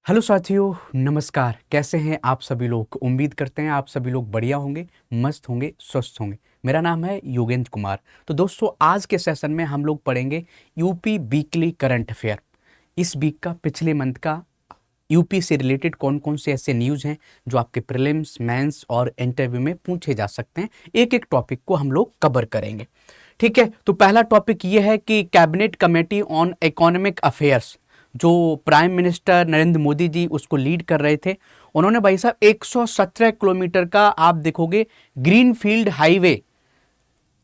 Hello साथियों, नमस्कार। कैसे हैं आप सभी लोग? उम्मीद करते हैं आप सभी लोग बढ़िया होंगे, मस्त होंगे, स्वस्थ होंगे। मेरा नाम है योगेंद्र कुमार। तो दोस्तों, आज के सेशन में हम लोग पढ़ेंगे यूपी वीकली करंट अफेयर। इस वीक का, पिछले मंथ का यूपी से रिलेटेड कौन कौन से ऐसे न्यूज़ हैं जो आपके प्रीलिम्स, मेंस और इंटरव्यू में पूछे जा सकते हैं। एक एक टॉपिक को हम लोग कवर करेंगे। ठीक है, तो पहला टॉपिक ये है कि cabinet committee on economic affairs, जो प्राइम मिनिस्टर नरेंद्र मोदी जी उसको लीड कर रहे थे, उन्होंने भाई साहब 117 किलोमीटर का आप देखोगे green field highway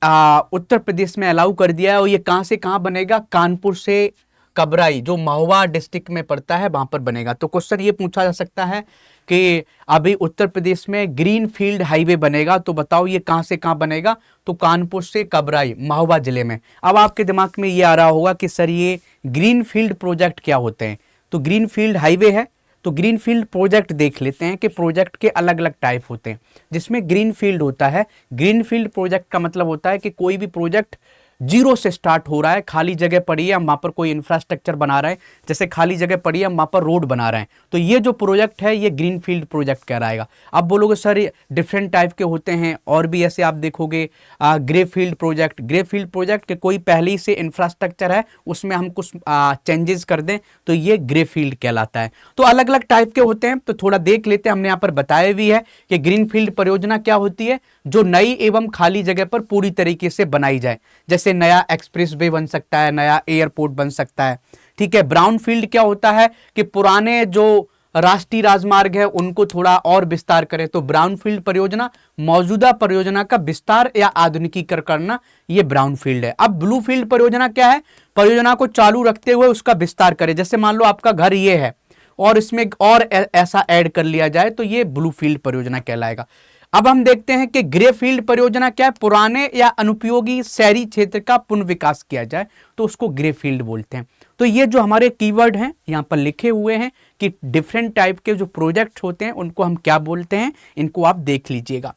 Uttar Pradesh में अलाउ कर दिया है। और ये कहाँ से कहाँ बनेगा? कानपुर से कबराई, जो महोबा डिस्ट्रिक्ट में पड़ता है, वहां पर बनेगा। तो क्वेश्चन ये पूछा जा सकता है कि अभी उत्तर प्रदेश में ग्रीन फील्ड हाईवे बनेगा, तो बताओ ये कहां से कहां बनेगा? तो कानपुर से कबराई, महोबा जिले में। अब आपके दिमाग में ये आ रहा होगा कि सर ये ग्रीन फील्ड प्रोजेक्ट क्या होते हैं? तो ग्रीन फील्ड हाईवे है, तो ग्रीन फील्ड प्रोजेक्ट देख लेते हैं कि प्रोजेक्ट के अलग अलग टाइप होते हैं। जिसमें ग्रीन फील्ड होता है, ग्रीन फील्ड प्रोजेक्ट का मतलब होता है कि कोई भी प्रोजेक्ट जीरो से स्टार्ट हो रहा है, खाली जगह पड़ी है, हम वहां पर कोई इंफ्रास्ट्रक्चर बना रहे हैं। जैसे खाली जगह पड़ी है, हम वहां पर रोड बना रहे हैं, तो ये जो प्रोजेक्ट है ये ग्रीन फील्ड प्रोजेक्ट कहलाएगा। अब बोलोगे सर डिफरेंट टाइप के होते हैं और भी, ऐसे आप देखोगे grey field project. Grey field project के कोई पहले से इंफ्रास्ट्रक्चर है, उसमें हम कुछ चेंजेस कर दें, तो ये ग्रे फील्ड कहलाता है। तो अलग अलग टाइप के होते हैं, तो थोड़ा देख लेते हैं। हमने यहाँ पर बताया भी है कि ग्रीन फील्ड परियोजना क्या होती है, जो नई एवं खाली जगह पर पूरी तरीके से बनाई जाए। जैसे नया एक्सप्रेस वे बन सकता है, नया एयरपोर्ट बन सकता है। ठीक है। ब्राउन फील्ड क्या होता है कि पुराने जो राष्ट्रीय राजमार्ग है उनको थोड़ा और विस्तार करें, तो ब्राउन फील्ड परियोजना मौजूदा परियोजना का विस्तार या आधुनिकीकरण करना, ये ब्राउन फील्ड है। अब ब्लू फील्ड परियोजना क्या है? परियोजना को चालू रखते हुए उसका विस्तार करें। जैसे मान लो आपका घर ये है और इसमें और ऐसा ऐड कर लिया जाए, तो ये ब्लू फील्ड परियोजना कहलाएगा। अब हम देखते हैं कि ग्रे फील्ड परियोजना क्या है? पुराने या अनुपयोगी शहरी क्षेत्र का पुनर्विकास किया जाए, तो उसको ग्रे फील्ड बोलते हैं। तो ये जो हमारे कीवर्ड हैं यहाँ पर लिखे हुए हैं कि डिफरेंट टाइप के जो प्रोजेक्ट होते हैं उनको हम क्या बोलते हैं, इनको आप देख लीजिएगा।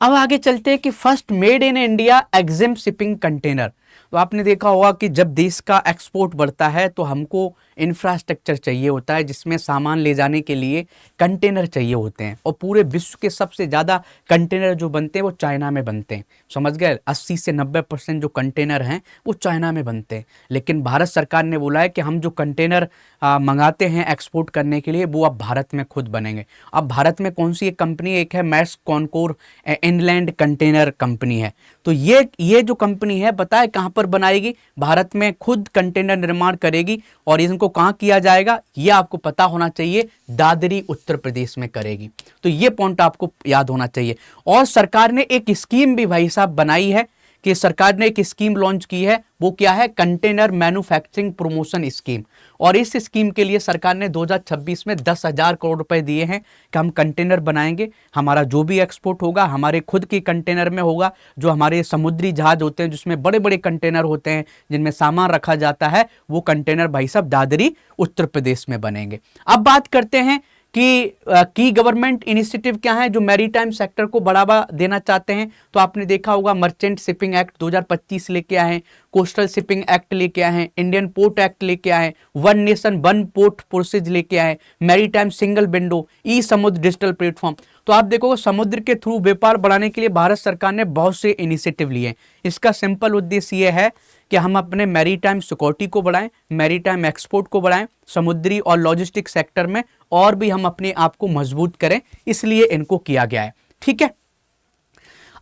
अब आगे चलते हैं कि first made in India EXIM shipping container. तो आपने देखा होगा कि जब देश का एक्सपोर्ट बढ़ता है तो हमको इंफ्रास्ट्रक्चर चाहिए होता है, जिसमें सामान ले जाने के लिए कंटेनर चाहिए होते हैं। और पूरे विश्व के सबसे ज़्यादा कंटेनर जो बनते हैं वो चाइना में बनते हैं। समझ गए? 80 से 90% जो कंटेनर हैं वो चाइना में बनते हैं। लेकिन भारत सरकार ने बोला है कि हम जो कंटेनर मंगाते हैं एक्सपोर्ट करने के लिए, वो अब भारत में खुद बनेंगे। अब भारत में कौन सी एक कंपनी, एक है मैर्स्क कॉनकोर इनलैंड कंटेनर कंपनी है। तो ये जो कंपनी है, बताए कहाँ पर बनाएगी? भारत में खुद कंटेनर निर्माण करेगी। और इनको कहाँ किया जाएगा, ये आपको पता होना चाहिए। दादरी उत्तर प्रदेश में करेगी। तो ये पॉइंट आपको याद होना चाहिए। और सरकार ने एक स्कीम भी भाई साहब बनाई है, कि सरकार ने एक स्कीम लॉन्च की है। वो क्या है? Container manufacturing promotion scheme. और इस स्कीम के लिए सरकार ने 2026 में 10,000 करोड़ रुपए दिए हैं कि हम कंटेनर बनाएंगे। हमारा जो भी एक्सपोर्ट होगा हमारे खुद के कंटेनर में होगा। जो हमारे समुद्री जहाज होते हैं, जिसमें बड़े बड़े कंटेनर होते हैं, जिनमें सामान रखा जाता है, वो कंटेनर भाई साहब दादरी उत्तर प्रदेश में बनेंगे। अब बात करते हैं कि गवर्नमेंट इनिशिएटिव क्या है जो मैरीटाइम सेक्टर को बढ़ावा देना चाहते हैं। तो आपने देखा होगा मर्चेंट शिपिंग एक्ट 2025 लेके आए हैं, कोस्टल शिपिंग एक्ट लेके आए हैं, इंडियन पोर्ट एक्ट लेके आए हैं, one nation one port process लेके आए, मैरीटाइम सिंगल विंडो, ई समुद्र डिजिटल प्लेटफॉर्म। तो आप देखोगे समुद्र के थ्रू व्यापार बढ़ाने के लिए भारत सरकार ने बहुत से इनिशिएटिव लिए हैं। इसका सिंपल उद्देश्य यह है कि हम अपने मैरीटाइम सिक्योरिटी को बढ़ाएं, मैरीटाइम एक्सपोर्ट को बढ़ाएं, समुद्री और लॉजिस्टिक सेक्टर में और भी हम अपने आप को मजबूत करें, इसलिए इनको किया गया है। ठीक है,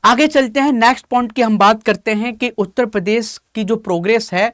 आगे चलते हैं। नेक्स्ट पॉइंट की हम बात करते हैं कि उत्तर प्रदेश की जो प्रोग्रेस है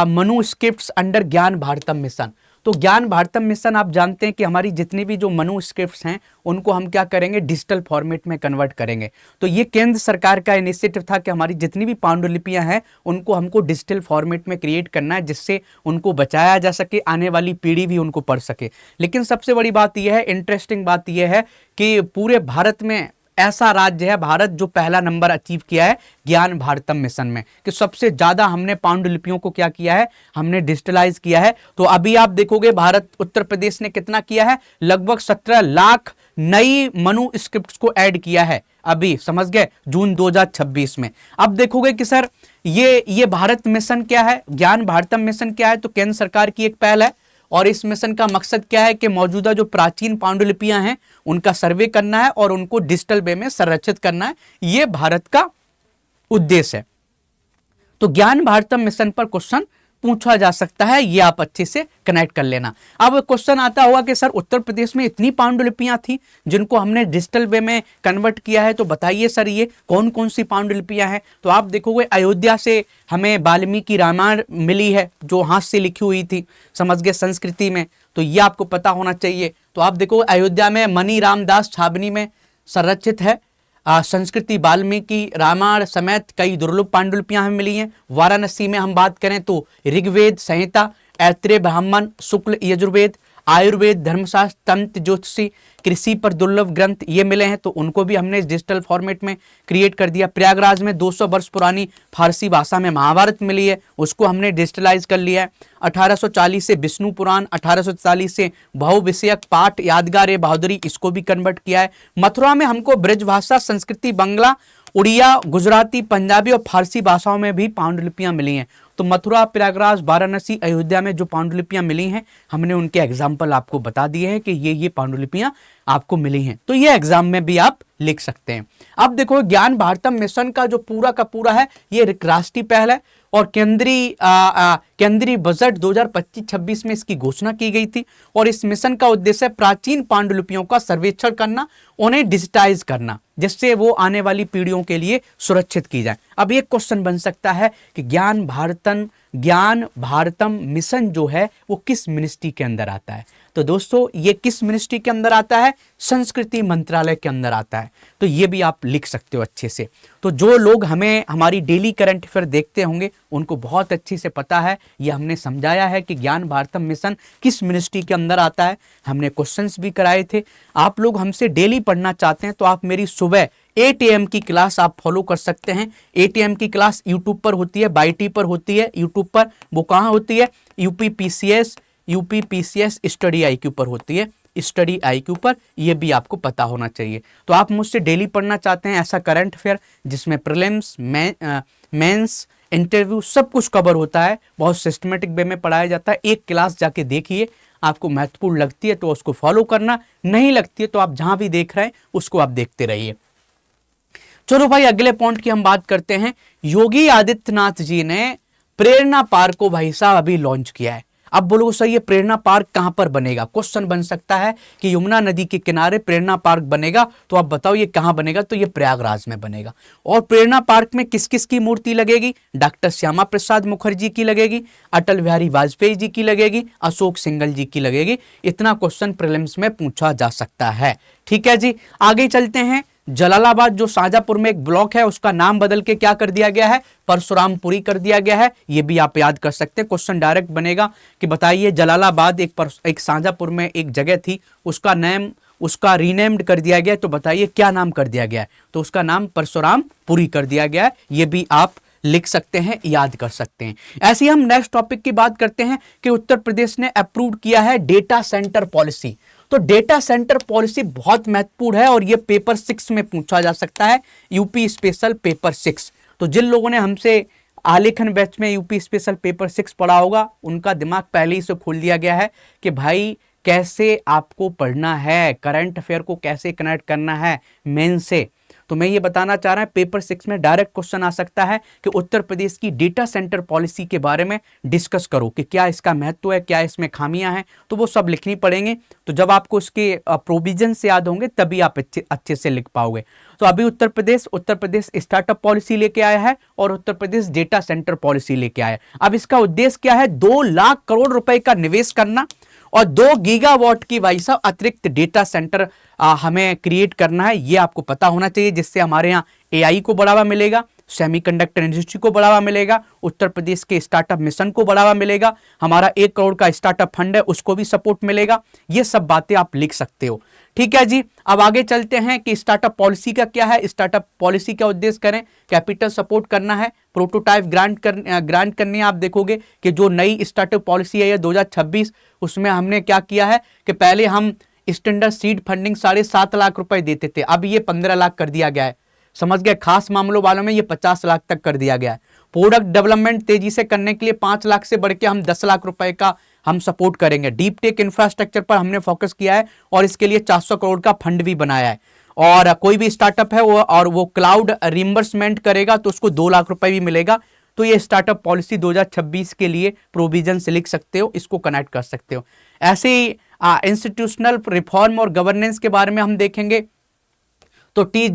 मनु स्क्रिप्ट्स अंडर ज्ञान भारतम मिशन। तो ज्ञान भारतम मिशन आप जानते हैं कि हमारी जितनी भी जो मनु स्क्रिप्ट्स हैं उनको हम क्या करेंगे? डिजिटल फॉर्मेट में कन्वर्ट करेंगे। तो ये केंद्र सरकार का इनिशिएटिव था कि हमारी जितनी भी पांडुलिपियां हैं उनको हमको डिजिटल फॉर्मेट में क्रिएट करना है, जिससे उनको बचाया जा सके, आने वाली पीढ़ी भी उनको पढ़ सके। लेकिन सबसे बड़ी बात यह है, इंटरेस्टिंग बात यह है कि पूरे भारत में ऐसा राज्य है भारत जो पहला नंबर अचीव किया है ज्ञान भारतम मिशन में, कि सबसे ज्यादा हमने पांडुलिपियों को क्या किया है? हमने डिजिटलाइज किया है। तो अभी आप देखोगे भारत उत्तर प्रदेश ने कितना किया है? लगभग 17 लाख नई मनु स्क्रिप्ट्स को ऐड किया है अभी, समझ गए, जून 2026 में। अब देखोगे कि सर ये भारत मिशन क्या है, ज्ञान भारतम मिशन क्या है? तो केंद्र सरकार की एक पहल है और इस मिशन का मकसद क्या है कि मौजूदा जो प्राचीन पांडुलिपियां हैं उनका सर्वे करना है और उनको डिजिटल वे में संरक्षित करना है। यह भारत का उद्देश्य है। तो ज्ञान भारतम मिशन पर क्वेश्चन पूछा जा सकता है, ये आप अच्छे से कनेक्ट कर लेना। अब क्वेश्चन आता होगा कि सर उत्तर प्रदेश में इतनी पांडुलिपियां थी जिनको हमने डिजिटल वे में कन्वर्ट किया है, तो बताइए सर ये कौन कौन सी पांडुलिपियां हैं। तो आप देखोगे अयोध्या से हमें वाल्मीकि रामायण मिली है जो हाथ से लिखी हुई थी, समझ गए, संस्कृति में, तो ये आपको पता होना चाहिए। तो आप देखो अयोध्या में मणि रामदास छावनी में संरक्षित है संस्कृति वाल्मीकि रामायण समेत कई दुर्लभ पांडुलिपियां हमें मिली हैं। वाराणसी में हम बात करें तो ऋग्वेद संहिता, ऐत्रेय ब्राह्मण, शुक्ल यजुर्वेद, आयुर्वेद, धर्मशास्त्र, तंत्र, ज्योतिषी, कृषि पर दुर्लभ ग्रंथ ये मिले हैं, तो उनको भी हमने डिजिटल फॉर्मेट में क्रिएट कर दिया। प्रयागराज में 200 वर्ष पुरानी फारसी भाषा में महाभारत मिली है, उसको हमने डिजिटलाइज कर लिया है। 1840 से विष्णु पुराण, 1840 से बहु विषयक पाठ यादगार बहादुरी, इसको भी कन्वर्ट किया है। मथुरा में हमको ब्रज भाषा, संस्कृति, बंगला, उड़िया, गुजराती, पंजाबी और फारसी भाषाओं में भी पांडुलिपियां मिली हैं। तो मथुरा, प्रयागराज, वाराणसी, अयोध्या में जो पांडुलिपियां मिली हैं हमने उनके एग्जाम्पल आपको बता दिए हैं कि ये पांडुलिपियां आपको मिली हैं, तो ये एग्जाम में भी आप लिख सकते हैं। अब देखो ज्ञान भारतम मिशन का जो पूरा का पूरा है ये राष्ट्रीय पहल है और केंद्रीय बजट 2025-26 में इसकी घोषणा की गई थी। और इस मिशन का उद्देश्य प्राचीन पांडुलिपियों का सर्वेक्षण करना, उन्हें डिजिटाइज करना, जिससे वो आने वाली पीढ़ियों के लिए सुरक्षित की जाए। अब एक क्वेश्चन बन सकता है कि ज्ञान भारतम मिशन जो है वो किस मिनिस्ट्री के अंदर आता है। तो दोस्तों ये किस मिनिस्ट्री के अंदर आता है, संस्कृति मंत्रालय के अंदर आता है। तो ये भी आप लिख सकते हो अच्छे से। तो जो लोग हमें हमारी डेली करंट अफेयर देखते होंगे उनको बहुत अच्छे से पता है, ये हमने समझाया है कि ज्ञान भारतम मिशन किस मिनिस्ट्री के अंदर आता है। हमने क्वेश्चंस भी कराए थे। आप लोग हमसे डेली पढ़ना चाहते हैं तो आप मेरी सुबह 8 AM की क्लास आप फॉलो कर सकते हैं। 8 AM की क्लास यूट्यूब पर होती है, बाईटी पर होती है यूट्यूब पर। वो कहाँ होती है, यूपीपीसीएस स्टडी IQ पर होती है, स्टडी IQ पर। ये भी आपको पता होना चाहिए। तो आप मुझसे डेली पढ़ना चाहते हैं ऐसा करंट अफेयर जिसमें प्रीलिम्स, मेंस, इंटरव्यू सब कुछ कवर होता है, बहुत सिस्टमेटिक वे में पढ़ाया जाता है। एक क्लास जाके देखिए, आपको महत्वपूर्ण लगती है तो उसको फॉलो करना, नहीं लगती है तो आप जहां भी देख रहे हैं उसको आप देखते रहिए। चलो भाई अगले पॉइंट की हम बात करते हैं। योगी आदित्यनाथ जी ने प्रेरणा पार्क को भाई साहब अभी लॉन्च किया है। अब बोलो सर ये प्रेरणा पार्क कहां पर बनेगा। क्वेश्चन बन सकता है कि यमुना नदी के किनारे प्रेरणा पार्क बनेगा, तो आप बताओ ये कहां बनेगा। तो ये प्रयागराज में बनेगा। और प्रेरणा पार्क में किस किस की मूर्ति लगेगी, डॉक्टर श्यामा प्रसाद मुखर्जी की लगेगी, अटल बिहारी वाजपेयी जी की लगेगी, अशोक सिंघल जी की लगेगी। इतना क्वेश्चन प्रीलिम्स में पूछा जा सकता है। ठीक है जी, आगे चलते हैं। जलालाबाद जो शाहजहांपुर में एक ब्लॉक है उसका नाम बदल के क्या कर दिया गया है, परशुरामपुरी कर दिया गया है। ये भी आप याद कर सकते हैं। क्वेश्चन डायरेक्ट बनेगा कि बताइए जलालाबाद एक शाहजहांपुर में एक जगह थी, उसका रीनेम्ड कर दिया गया, तो बताइए क्या नाम कर दिया गया है। तो उसका नाम परशुरामपुरी कर दिया गया है। ये भी आप लिख सकते हैं, याद कर सकते हैं। ऐसे ही हम नेक्स्ट टॉपिक की बात करते हैं कि उत्तर प्रदेश ने अप्रूव किया है डेटा सेंटर पॉलिसी। तो डेटा सेंटर पॉलिसी बहुत महत्वपूर्ण है और यह पेपर 6 में पूछा जा सकता है, यूपी स्पेशल पेपर 6। तो जिन लोगों ने हमसे आलेखन बैच में यूपी स्पेशल पेपर 6 पढ़ा होगा उनका दिमाग पहले ही से खोल दिया गया है कि भाई कैसे आपको पढ़ना है, करंट अफेयर को कैसे कनेक्ट करना है मेन से। तो मैं ये बताना चाह रहा हूं पेपर 6 में डायरेक्ट क्वेश्चन आ सकता है कि उत्तर प्रदेश की डेटा सेंटर पॉलिसी के बारे में डिस्कस करो कि क्या इसका महत्व है, क्या इसमें खामियां हैं, तो वो सब लिखनी पड़ेंगे। तो जब आपको इसके प्रोविजन से याद होंगे तभी आप अच्छे से लिख पाओगे। तो अभी उत्तर प्रदेश स्टार्टअप पॉलिसी लेके आया है और Uttar Pradesh data centre policy लेके आया है। अब इसका उद्देश्य क्या है, 2 लाख करोड़ रुपए का निवेश करना और 2 गीगावाट की भाई साहब अतिरिक्त डेटा सेंटर हमें क्रिएट करना है। ये आपको पता होना चाहिए, जिससे हमारे यहाँ AI को बढ़ावा मिलेगा, सेमीकंडक्टर इंडस्ट्री को बढ़ावा मिलेगा, उत्तर प्रदेश के स्टार्टअप मिशन को बढ़ावा मिलेगा, हमारा 1 करोड़ का स्टार्टअप फंड है उसको भी सपोर्ट मिलेगा। ये सब बातें आप लिख सकते हो। ठीक है जी, अब आगे चलते हैं कि स्टार्टअप पॉलिसी का क्या है। स्टार्टअप पॉलिसी का उद्देश्य करें, कैपिटल सपोर्ट करना है, प्रोटोटाइप ग्रांट करनी है। आप देखोगे कि जो नई स्टार्टअप पॉलिसी है 2026, उसमें हमने क्या किया है कि पहले हम स्टैंडर्ड सीड फंडिंग 7.5 लाख रुपए देते थे, अब ये 15 लाख कर दिया गया है। समझ गए, खास मामलों वालों में ये 50 लाख तक कर दिया गया है। प्रोडक्ट डेवलपमेंट तेजी से करने के लिए 5 लाख से बढ़ के हम 10 लाख रुपए का हम सपोर्ट करेंगे। डीप टेक इंफ्रास्ट्रक्चर पर हमने फोकस किया है और इसके लिए 400 करोड़ का फंड भी बनाया है। और कोई भी स्टार्टअप है वो क्लाउड रिम्बर्समेंट करेगा तो उसको 2 लाख रुपए भी मिलेगा। तो ये स्टार्टअप पॉलिसी 2026 के लिए प्रोविजन से लिख सकते हो, इसको कनेक्ट कर सकते हो। ऐसे ही इंस्टीट्यूशनल रिफॉर्म और गवर्नेंस के बारे में हम देखेंगे तो 2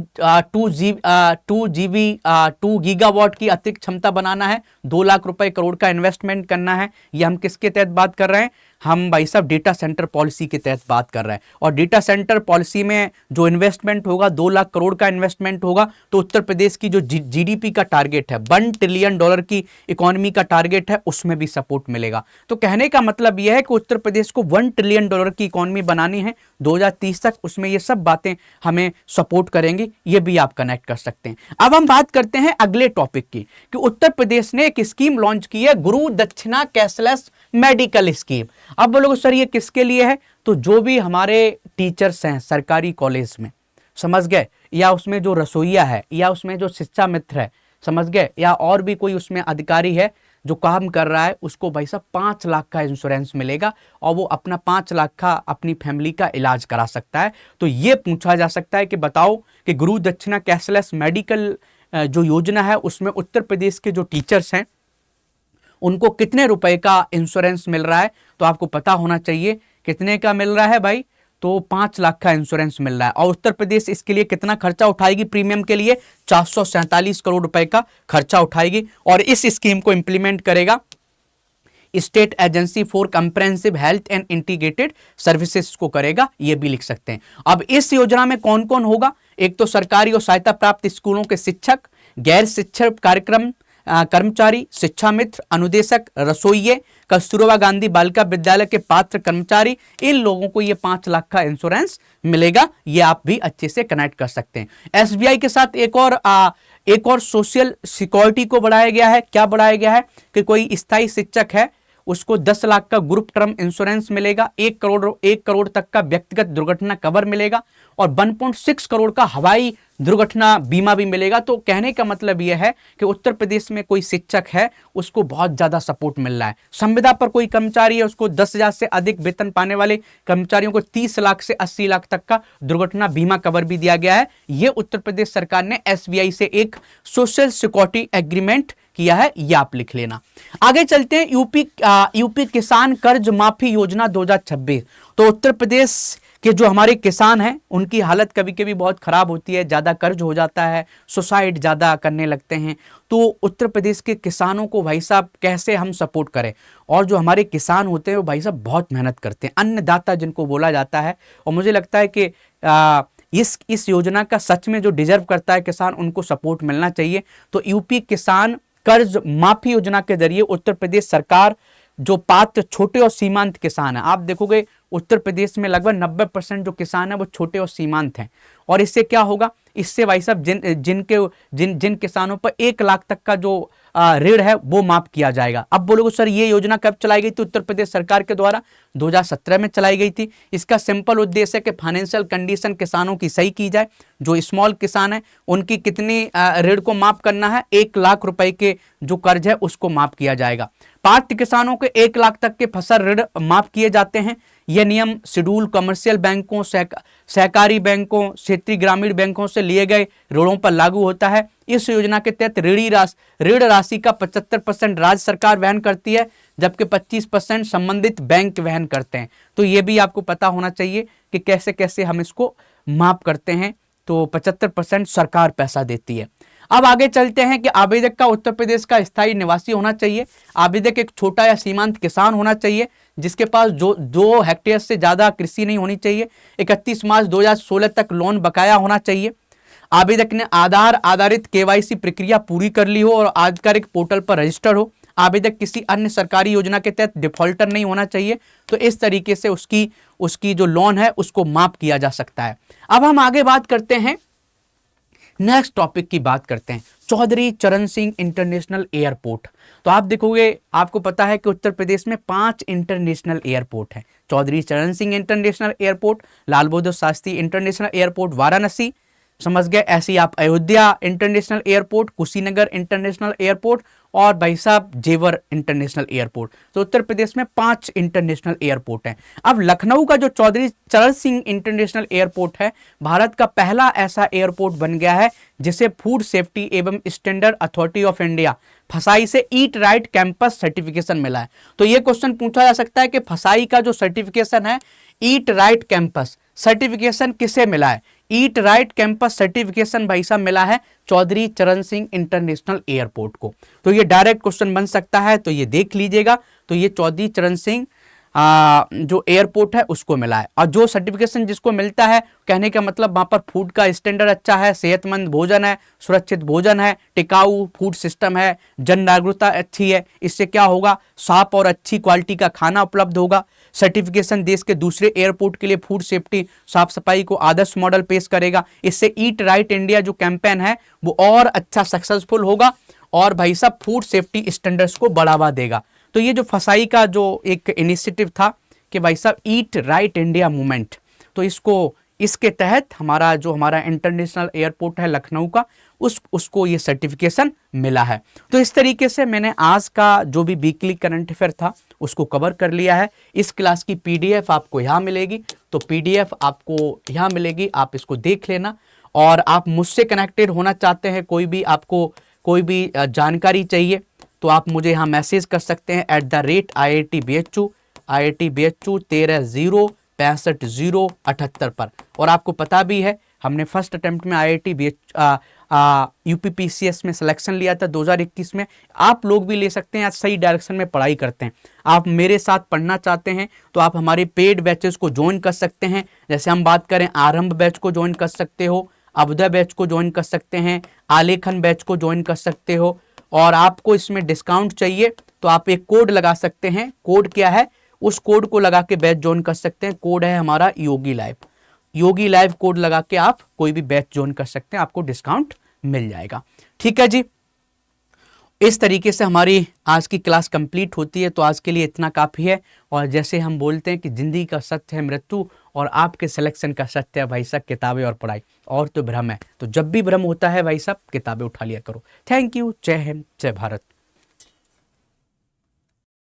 गीगावाट की अतिरिक्त क्षमता बनाना है, 2 लाख रुपए करोड़ का इन्वेस्टमेंट करना है। ये हम किसके तहत बात कर रहे हैं? हम भाई साहब डेटा सेंटर पॉलिसी के तहत बात कर रहे हैं। और डेटा सेंटर पॉलिसी में जो इन्वेस्टमेंट होगा 2 लाख करोड़ का इन्वेस्टमेंट होगा। तो उत्तर प्रदेश की जो जीडीपी का टारगेट है, $1 ट्रिलियन की इकोनॉमी का टारगेट है, उसमें भी सपोर्ट मिलेगा। तो कहने का मतलब यह है कि उत्तर प्रदेश को $1 ट्रिलियन की इकोनॉमी बनानी है 2030 तक, उसमें ये सब बातें हमें सपोर्ट करेंगी। ये भी आप कनेक्ट कर सकते हैं। अब हम बात करते हैं अगले टॉपिक की कि उत्तर प्रदेश ने एक स्कीम लॉन्च की है, गुरु दक्षिणा कैशलेस मेडिकल स्कीम। अब बोलोगे सर ये किसके लिए है? तो जो भी हमारे टीचर्स हैं सरकारी कॉलेज में, समझ गए, या उसमें जो रसोइया है, या उसमें जो शिक्षा मित्र है, समझ गए, या और भी कोई उसमें अधिकारी है जो काम कर रहा है, उसको भाई साहब 5 लाख का इंश्योरेंस मिलेगा और वो अपना 5 लाख का अपनी फैमिली का इलाज करा सकता है। तो ये पूछा जा सकता है कि बताओ कि गुरु दक्षिणा कैशलेस मेडिकल जो योजना है उसमें उत्तर प्रदेश के जो टीचर्स हैं उनको कितने रुपए का इंश्योरेंस मिल रहा है? तो आपको पता होना चाहिए कितने का मिल रहा है भाई, तो 5 लाख का इंश्योरेंस मिल रहा है। और उत्तर प्रदेश इसके लिए कितना खर्चा उठाएगी? प्रीमियम के लिए 447 करोड़ रुपए का खर्चा उठाएगी। और इस स्कीम को इंप्लीमेंट करेगा state agency for comprehensive health and integrated services को करेगा, ये भी लिख सकते हैं। अब इस योजना में कौन कौन होगा? एक तो सरकारी और सहायता प्राप्त स्कूलों के शिक्षक, गैर शिक्षक कार्यक्रम कर्मचारी, शिक्षा मित्र, अनुदेशक, रसोइये, कस्तूरबा गांधी बालिका विद्यालय के पात्र कर्मचारी, इन लोगों को ये 5 लाख का इंश्योरेंस मिलेगा। ये आप भी अच्छे से कनेक्ट कर सकते हैं। एसबीआई के साथ एक और सोशल सिक्योरिटी को बढ़ाया गया है। क्या बढ़ाया गया है कि कोई स्थायी शिक्षक है उसको 10 लाख का ग्रुप टर्म इंश्योरेंस मिलेगा, 1 करोड़ तक का व्यक्तिगत दुर्घटना कवर मिलेगा और 1.6 करोड़ का हवाई दुर्घटना बीमा भी मिलेगा। तो कहने का मतलब यह है कि उत्तर प्रदेश में कोई शिक्षक है उसको बहुत ज्यादा सपोर्ट मिल रहा है। संविदा पर कोई कर्मचारी है उसको 10,000 से अधिक वेतन पाने वाले कर्मचारियों को 30 लाख से 80 लाख तक का दुर्घटना बीमा कवर भी दिया गया है। यह उत्तर प्रदेश सरकार ने एसबीआई से एक सोशल सिक्योरिटी एग्रीमेंट किया है, यह आप लिख लेना। आगे चलते हैं यूपी किसान कर्ज माफी योजना 2026। तो उत्तर प्रदेश कि जो हमारे किसान हैं उनकी हालत कभी कभी बहुत खराब होती है, ज़्यादा कर्ज हो जाता है, सुसाइड ज़्यादा करने लगते हैं। तो उत्तर प्रदेश के किसानों को भाई साहब कैसे हम सपोर्ट करें? और जो हमारे किसान होते हैं वो भाई साहब बहुत मेहनत करते हैं, अन्नदाता जिनको बोला जाता है। और मुझे लगता है कि इस योजना का सच में जो डिजर्व करता है किसान, उनको सपोर्ट मिलना चाहिए। तो यूपी किसान कर्ज माफी योजना के जरिए उत्तर प्रदेश सरकार जो पात्र छोटे और सीमांत किसान है, आप देखोगे उत्तर प्रदेश में लगभग 90% जो किसान है वो छोटे और सीमांत हैं। और इससे क्या होगा? इससे भाई साहब जिन किसानों पर 1 लाख तक का जो ऋण है वो माफ किया जाएगा। अब बोलोगे सर ये योजना कब चलाई गई थी? उत्तर प्रदेश सरकार के द्वारा 2017 में चलाई गई थी। इसका सिंपल उद्देश्य है कि फाइनेंशियल कंडीशन किसानों की सही की जाए। जो स्मॉल किसान है उनकी कितनी ऋण को माफ करना है? 1 लाख रुपए के जो कर्ज है उसको माफ किया जाएगा। पात्र किसानों के 1 लाख तक के फसल ऋण माफ किए जाते हैं। यह नियम शेड्यूल कमर्शियल बैंकों, सहकारी बैंकों, क्षेत्रीय ग्रामीण बैंकों से लिए गए ऋणों पर लागू होता है। इस योजना के तहत ऋण राशि का 75% राज्य सरकार वहन करती है, जबकि 25% संबंधित बैंक वहन करते हैं। तो ये भी आपको पता होना चाहिए कि कैसे कैसे हम इसको माफ करते हैं। तो 75% सरकार पैसा देती है। अब आगे चलते हैं कि आवेदक का उत्तर प्रदेश का स्थायी निवासी होना चाहिए। आवेदक एक छोटा या सीमांत किसान होना चाहिए जिसके पास 2 हेक्टेयर से ज्यादा कृषि नहीं होनी चाहिए। 31 मार्च 2016 तक लोन बकाया होना चाहिए। आवेदक ने आधार आधारित केवाईसी प्रक्रिया पूरी कर ली हो और आधिकारिक पोर्टल पर रजिस्टर हो। आवेदक किसी अन्य सरकारी योजना के तहत डिफॉल्टर नहीं होना चाहिए। तो इस तरीके से उसकी जो लोन है उसको माफ किया जा सकता है। अब हम आगे बात करते हैं, नेक्स्ट टॉपिक की बात करते हैं, चौधरी चरण सिंह इंटरनेशनल एयरपोर्ट। तो आप देखोगे, आपको पता है कि उत्तर प्रदेश में 5 इंटरनेशनल एयरपोर्ट है। चौधरी चरण Singh international airport, Lal Bahadur Shastri international airport Varanasi, समझ गए। ऐसे ही आप Ayodhya international airport, Kushinagar international airport और भाई साहब जेवर इंटरनेशनल एयरपोर्ट। तो उत्तर प्रदेश में 5 इंटरनेशनल एयरपोर्ट हैं। अब लखनऊ का जो चौधरी चरण सिंह इंटरनेशनल एयरपोर्ट है, भारत का पहला ऐसा एयरपोर्ट बन गया है जिसे फूड सेफ्टी एवं स्टैंडर्ड अथॉरिटी ऑफ इंडिया फसाई से ईट राइट कैंपस सर्टिफिकेशन मिला है। तो ये क्वेश्चन पूछा जा सकता है कि फसाई का जो सर्टिफिकेशन है, ईट राइट कैंपस सर्टिफिकेशन किसे मिला है? ईट राइट कैंपस सर्टिफिकेशन भाई साहब मिला है चौधरी चरण सिंह इंटरनेशनल एयरपोर्ट को। तो ये डायरेक्ट क्वेश्चन बन सकता है, तो ये देख लीजिएगा। तो ये चौधरी चरण सिंह जो एयरपोर्ट है उसको मिला है। और जो सर्टिफिकेशन जिसको मिलता है, कहने का मतलब वहां पर फूड का स्टैंडर्ड अच्छा है, सेहतमंद भोजन है, सुरक्षित भोजन है, टिकाऊ फूड सिस्टम है, जन जागरूकता अच्छी है। इससे क्या होगा? साफ और अच्छी क्वालिटी का खाना उपलब्ध होगा। सर्टिफिकेशन देश के दूसरे एयरपोर्ट के लिए फूड सेफ्टी, साफ सफाई को आदर्श मॉडल पेश करेगा। इससे ईट राइट इंडिया जो कैंपेन है वो और अच्छा सक्सेसफुल होगा और भाई साहब फूड सेफ्टी स्टैंडर्ड्स को बढ़ावा देगा। तो ये जो फसाई का जो एक इनिशिएटिव था कि भाई साहब ईट राइट इंडिया मूवमेंट, तो इसके तहत हमारा इंटरनेशनल एयरपोर्ट है लखनऊ का, उसको ये सर्टिफिकेशन मिला है। तो इस तरीके से मैंने आज का जो भी वीकली करंट अफेयर था उसको कवर कर लिया है। इस क्लास की पीडीएफ आपको यहाँ मिलेगी, तो पीडीएफ आपको यहाँ मिलेगी, आप इसको देख लेना। और आप मुझसे कनेक्टेड होना चाहते हैं, आपको कोई भी जानकारी चाहिए, तो आप मुझे यहाँ मैसेज कर सकते हैं @IIT BHU 13065078 पर। और आपको पता भी है हमने फर्स्ट अटेम्प्ट में UPPCS में सिलेक्शन लिया था 2021 में। आप लोग भी ले सकते हैं, आज सही डायरेक्शन में पढ़ाई करते हैं। आप मेरे साथ पढ़ना चाहते हैं तो आप हमारे पेड बैचेस को ज्वाइन कर सकते हैं। जैसे हम बात करें, आरंभ बैच को ज्वाइन कर सकते हो, अभ्युदय बैच को ज्वाइन कर सकते हैं, आलेखन बैच को ज्वाइन कर सकते हो। और आपको इसमें डिस्काउंट चाहिए तो आप एक कोड लगा सकते हैं। कोड क्या है? उस कोड को लगा के बैच ज्वाइन कर सकते हैं। कोड है हमारा योगी लाइव कोड लगा के आप कोई भी बैच ज्वाइन कर सकते हैं, आपको डिस्काउंट मिल जाएगा। ठीक है जी, इस तरीके से हमारी आज की क्लास कंप्लीट होती है। तो आज के लिए इतना काफ़ी है। और जैसे हम बोलते हैं कि जिंदगी का सत्य है मृत्यु, और आपके सिलेक्शन का सत्य है भाई साहब किताबें और पढ़ाई, और तो भ्रम है। तो जब भी भ्रम होता है भाई साहब किताबें उठा लिया करो। Thank you. जय हिंद, जय भारत।